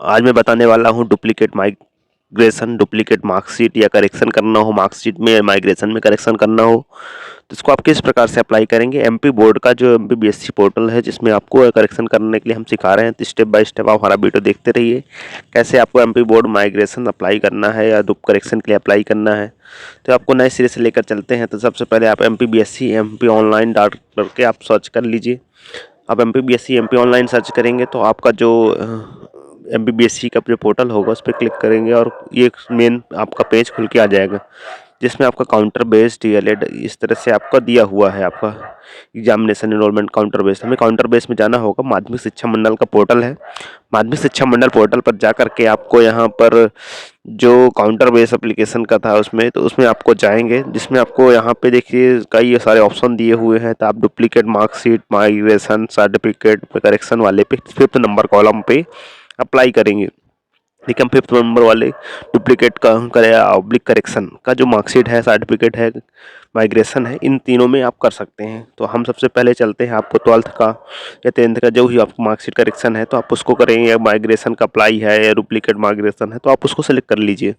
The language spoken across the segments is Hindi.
आज मैं बताने वाला हूँ डुप्लीकेट डुप्लीकेट मार्कशीट या करेक्शन करना हो मार्कशीट में या माइग्रेशन में करेक्शन करना हो तो इसको आप किस प्रकार से अप्लाई करेंगे। एमपी बोर्ड का जो एमपीबीएससी पोर्टल है जिसमें आपको करेक्शन करने के लिए हम सिखा रहे हैं, तो स्टेप बाय स्टेप आप हमारा वीडियो देखते रहिए कैसे आपको एमपी बोर्ड माइग्रेशन अप्लाई करना है या डुप करेक्शन के लिए अप्लाई करना है। तो आपको नए सिरे से लेकर चलते हैं। तो सबसे पहले आप एमपीबीएससी एमपी ऑनलाइन डॉट करके आप सर्च कर लीजिए। आप एमपीबीएससी एमपी ऑनलाइन सर्च करेंगे तो आपका जो एमपीबीएससी का जो पोर्टल होगा उस पर क्लिक करेंगे और ये मेन आपका पेज खुल के आ जाएगा जिसमें आपका काउंटर बेस्ड डीएलएड इस तरह से आपका दिया हुआ है। आपका एग्जामिनेशन एनरोलमेंट काउंटर बेस्ड, हमें काउंटर बेस्ड में जाना होगा। माध्यमिक शिक्षा मंडल का पोर्टल है, माध्यमिक शिक्षा मंडल पोर्टल पर जा करके आपको यहाँ पर जो काउंटर बेस्ड एप्लीकेशन का था उसमें आपको जाएंगे, जिसमें आपको यहाँ पे देखिए कई सारे ऑप्शन दिए हुए हैं। तो आप duplicate marksheet, migration certificate correction वाले पे 5th नंबर कॉलम पे अप्लाई करेंगे। देखिए हम 5th नंबर वाले डुप्लीकेट का ऑब्लिक करेक्शन का जो मार्कशीट है, सर्टिफिकेट है, माइग्रेशन है, इन तीनों में आप कर सकते हैं। तो हम सबसे पहले चलते हैं, आपको 12th का या 10th का जो भी आपको मार्कशीट करेक्शन है तो आप उसको करेंगे, या माइग्रेशन का अप्लाई है या डुप्लीकेट माइग्रेशन है तो आप उसको सेलेक्ट कर लीजिए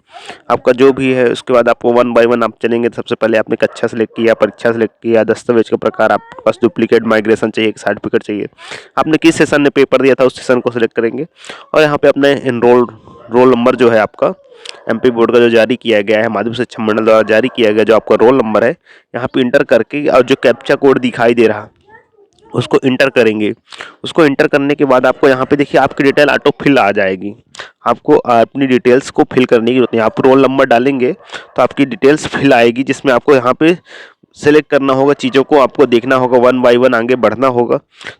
आपका जो भी है। उसके बाद आपको 1 बाय 1 आप चलेंगे। सबसे पहले आपने कक्षा सेलेक्ट किया, परीक्षा सेलेक्ट किया, दस्तावेज का प्रकार आपके पास डुप्लीकेट माइग्रेशन चाहिए, सर्टिफिकेट चाहिए, आपने किस सेशन में पेपर दिया था उस सेशन को सिलेक्ट करेंगे। और यहाँ पे अपने रोल नंबर जो है आपका एमपी बोर्ड का जो जारी किया गया है, माध्यमिक शिक्षा मंडल द्वारा जारी किया गया जो आपका रोल नंबर है यहाँ पे इंटर करके, और जो कैप्चा कोड दिखाई दे रहा उसको इंटर करेंगे। उसको इंटर करने के बाद आपको यहाँ पे देखिए आपकी डिटेल ऑटो फिल आ जाएगी। आपको अपनी डिटेल्स को फिल करने की जरूरत नहीं, आप रोल नंबर डालेंगे तो आपकी डिटेल्स फिल आएगी, जिसमें आपको यहाँ पे सेलेक्ट करना होगा, चीज़ों को आपको देखना होगा, 1 बाय 1 आगे बढ़ना होगा।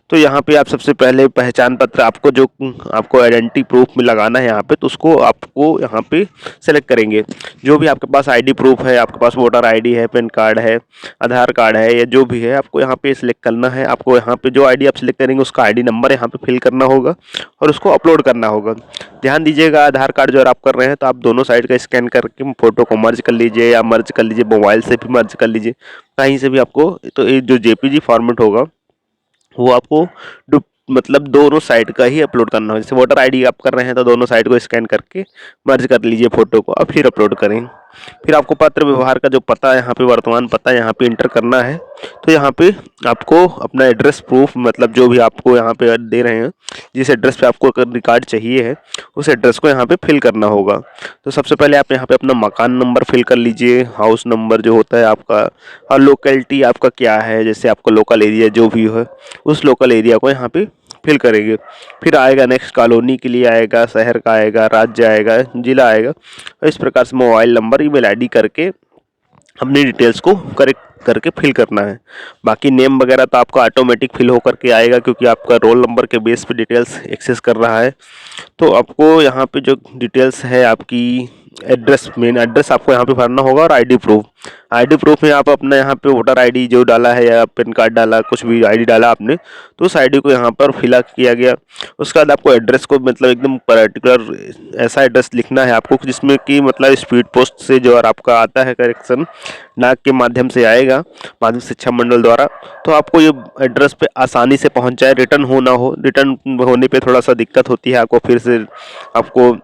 तो यहाँ पे आप सबसे पहले पहचान पत्र आपको जो आपको आइडेंटिटी प्रूफ में लगाना है यहाँ पे, तो उसको आपको यहाँ पे सेलेक्ट करेंगे। जो भी आपके पास आईडी प्रूफ है, आपके पास वोटर आईडी है, पैन कार्ड है, आधार कार्ड है, या जो भी है आपको यहाँ पे सिलेक्ट करना है। आपको यहाँ पे जो आईडी आप सिलेक्ट करेंगे उसका आईडी नंबर यहाँ पे फिल करना होगा और उसको अपलोड करना होगा। ध्यान दीजिएगा, आधार कार्ड जो आप कर रहे हैं तो आप दोनों साइड का स्कैन करके फोटो को मर्ज कर लीजिए, या मर्ज कर लीजिए मोबाइल से भी मर्ज कर लीजिए, कहीं से भी आपको। तो ये जो जेपीजी फॉर्मेट होगा वो आपको मतलब दोनों साइड का ही अपलोड करना हो। जैसे वोटर आईडी आप कर रहे हैं तो दोनों साइड को स्कैन करके मर्ज कर लीजिए फोटो को और फिर अपलोड करें। फिर आपको पत्र व्यवहार का जो पता यहाँ पे, वर्तमान पता यहाँ पे इंटर करना है। तो यहाँ पे आपको अपना एड्रेस प्रूफ, मतलब जो भी आपको यहाँ पे दे रहे हैं, जिस एड्रेस पे आपको रिकॉर्ड चाहिए है उस एड्रेस को यहाँ पे फिल करना होगा। तो सबसे पहले आप यहाँ पे अपना मकान नंबर फिल कर लीजिए, हाउस नंबर जो होता है आपका, और लोकेलिटी आपका क्या है, जैसे आपका लोकल एरिया जो भी है उस लोकल एरिया को यहाँ पे फिल करेंगे। फिर आएगा नेक्स्ट, कॉलोनी के लिए आएगा, शहर का आएगा, राज्य आएगा, जिला आएगा। इस प्रकार से मोबाइल नंबर, ईमेल आईडी करके अपनी डिटेल्स को करेक्ट करके फिल करना है। बाकी नेम वगैरह तो आपका ऑटोमेटिक फिल होकर के आएगा, क्योंकि आपका रोल नंबर के बेस पे डिटेल्स एक्सेस कर रहा है। तो आपको यहाँ पे जो डिटेल्स है आपकी एड्रेस, मेन एड्रेस आपको यहाँ पे भरना होगा, और आईडी प्रूफ में आप अपना यहाँ पे वोटर आईडी जो डाला है या पैन कार्ड डाला, कुछ भी आईडी डाला आपने, तो उस आईडी को यहाँ पर फिल किया गया। उसके बाद आपको एड्रेस को मतलब एकदम पर्टिकुलर ऐसा एड्रेस लिखना है आपको जिसमें कि मतलब स्पीड पोस्ट से जो आपका आता है करेक्शन, डाक के माध्यम से आएगा माध्यमिक शिक्षा मंडल द्वारा, तो आपको ये एड्रेस पे आसानी से पहुंच जाए। रिटर्न रिटर्न होने पे थोड़ा सा दिक्कत होती है, आपको फिर से आपको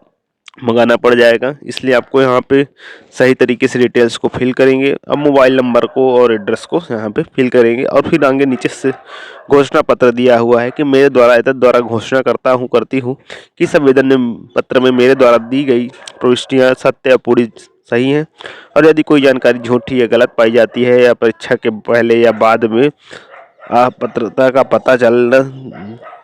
मंगाना पड़ जाएगा। इसलिए आपको यहाँ पे सही तरीके से डिटेल्स को फिल करेंगे। अब मोबाइल नंबर को और एड्रेस को यहाँ पे फिल करेंगे, और फिर आगे नीचे से घोषणा पत्र दिया हुआ है कि मेरे द्वारा द्वारा घोषणा करती हूँ कि संवेदन पत्र में मेरे द्वारा दी गई प्रविष्टियाँ सत्य या पूरी सही हैं, और यदि कोई जानकारी झूठी या गलत पाई जाती है या परीक्षा के पहले या बाद में अपात्रता का पता चल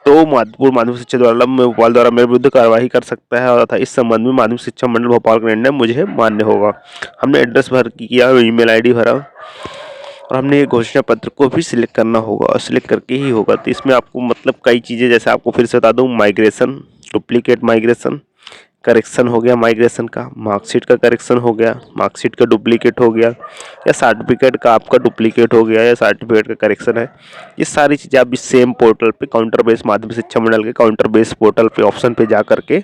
तो पूर्व माध्यमिक शिक्षा द्वारा भोपाल द्वारा मेरे विरुद्ध कार्रवाई कर सकता है, और तथा इस संबंध में माध्यमिक शिक्षा मंडल भोपाल का निर्णय मुझे मान्य होगा। हमने एड्रेस भर किया, ईमेल आईडी भरा, और हमने ये घोषणा पत्र को भी सिलेक्ट करना होगा, और सिलेक्ट करके ही होगा। तो इसमें आपको मतलब कई चीज़ें, जैसे आपको फिर से बता दूँ, माइग्रेशन, डुप्लीकेट माइग्रेशन, करेक्शन हो गया माइग्रेशन का, मार्कशीट का करेक्शन हो गया, मार्कशीट का डुप्लीकेट हो गया, या सर्टिफिकेट का आपका डुप्लीकेट हो गया, या सर्टिफिकेट का करेक्शन है। ये सारी चीज़ें आप इस सेम पोर्टल पे, काउंटर बेस माध्यमिक शिक्षा मंडल के काउंटर बेस पोर्टल पे ऑप्शन पे जा करके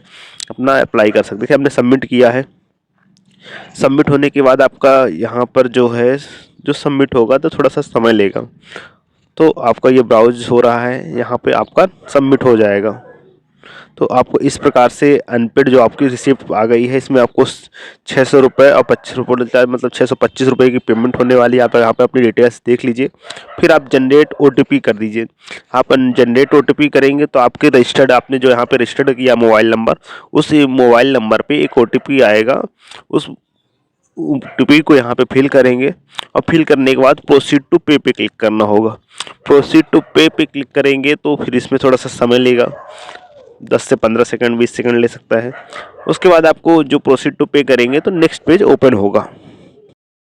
अपना अप्लाई कर सकते हैं। हमने सबमिट किया है, सबमिट होने के बाद आपका यहाँ पर जो है जो सबमिट होगा तो थोड़ा सा समय लेगा। तो आपका ये ब्राउज हो रहा है, यहाँ पे आपका सबमिट हो जाएगा। तो आपको इस प्रकार से अनपेड जो आपकी रिसिप्ट आ गई है, इसमें आपको 600 रुपये और 25 रुपये मतलब 625 रुपये की पेमेंट होने वाली है। आप यहाँ पे अपनी डिटेल्स देख लीजिए, फिर आप जनरेट OTP कर दीजिए। आप जनरेट OTP करेंगे तो आपके रजिस्टर्ड, आपने जो यहाँ पे रजिस्टर्ड किया मोबाइल नंबर, उस मोबाइल नंबर पे एक OTP आएगा। उस OTP को यहाँ पे फिल करेंगे और फिल करने के बाद प्रोसीड टू पे पे क्लिक करना होगा। प्रोसीड टू पे पे क्लिक करेंगे तो फिर इसमें थोड़ा सा समय लेगा, 10 से 15 सेकंड 20 सेकंड ले सकता है। उसके बाद आपको जो प्रोसीड टू पे करेंगे तो नेक्स्ट पेज ओपन होगा।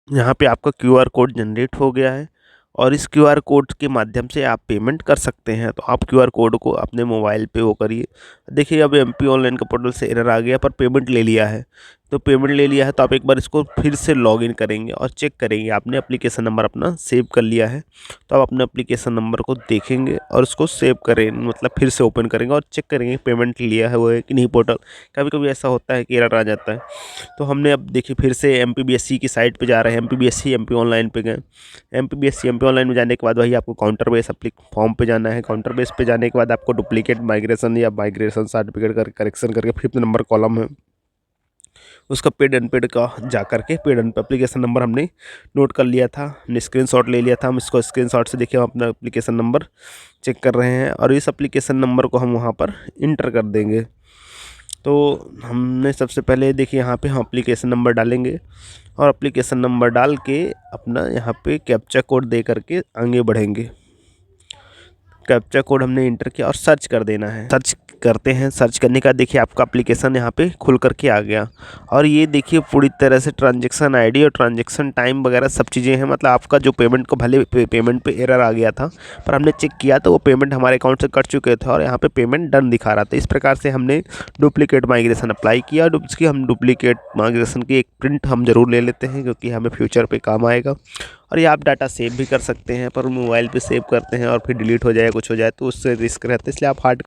यहाँ पे आपका QR कोड जनरेट हो गया है और इस QR कोड के माध्यम से आप पेमेंट कर सकते हैं। तो आप QR कोड को अपने मोबाइल पे वो करिए। देखिए अब MP ऑनलाइन का पोर्टल से एरर आ गया, पर पेमेंट ले लिया है। तो पेमेंट ले लिया है तो आप एक बार इसको फिर से लॉगिन करेंगे और चेक करेंगे आपने एप्लीकेशन नंबर अपना सेव कर लिया है। तो आप अपने एप्लीकेशन नंबर को देखेंगे और उसको सेव करें, मतलब फिर से ओपन करेंगे और चेक करेंगे पेमेंट लिया है वो है कि नहीं पोर्टल। कभी कभी ऐसा होता है कि एरर आ जाता है। तो हमने अब देखिए फिर से MPBSC की साइट पे जा रहे हैं, MPBSC MP ऑनलाइन पे गए। MPBSC MP ऑनलाइन में जाने के बाद वही आपको काउंटर बेस फॉर्म पे जाना है। काउंटर बेस पे जाने के बाद आपको डुप्लीकेट माइग्रेशन या माइग्रेशन सर्टिफिकेट का करेक्शन करके 5th नंबर कॉलम है उसका पेड अनपेड का जा करके पेड एप्लीकेशन नंबर हमने नोट कर लिया था, स्क्रीनशॉट ले लिया था। हम इसको स्क्रीनशॉट से देखिए हम अपना एप्लीकेशन नंबर चेक कर रहे हैं और इस एप्लीकेशन नंबर को हम वहाँ पर इंटर कर देंगे। तो हमने सबसे पहले देखिए यहाँ पे हम एप्लीकेशन नंबर डालेंगे और एप्लीकेशन नंबर डाल के अपना यहाँ पे कैप्चा कोड दे करके आगे बढ़ेंगे। कैप्चा कोड हमने इंटर किया और सर्च कर देना है। सर्च करते हैं, सर्च करने का देखिए आपका एप्लीकेशन यहाँ पे खुल करके आ गया और ये देखिए पूरी तरह से ट्रांजैक्शन ID और ट्रांजैक्शन टाइम वगैरह सब चीज़ें हैं। मतलब आपका जो पेमेंट को भले पेमेंट पे एरर आ गया था, पर हमने चेक किया तो वो पेमेंट हमारे अकाउंट से कट चुके थे और यहाँ पे पेमेंट डन दिखा रहा था। इस प्रकार से हमने डुप्लीकेट माइग्रेशन अप्लाई किया। इसकी हम डुप्लीकेट माइग्रेशन की एक प्रिंट हम ज़रूर ले लेते हैं क्योंकि हमें फ्यूचर पे काम आएगा। और ये आप डाटा सेव भी कर सकते हैं, पर मोबाइल पे सेव करते हैं और फिर डिलीट हो जाए कुछ हो जाए तो उससे रिस्क रहता है, इसलिए आप हार्ड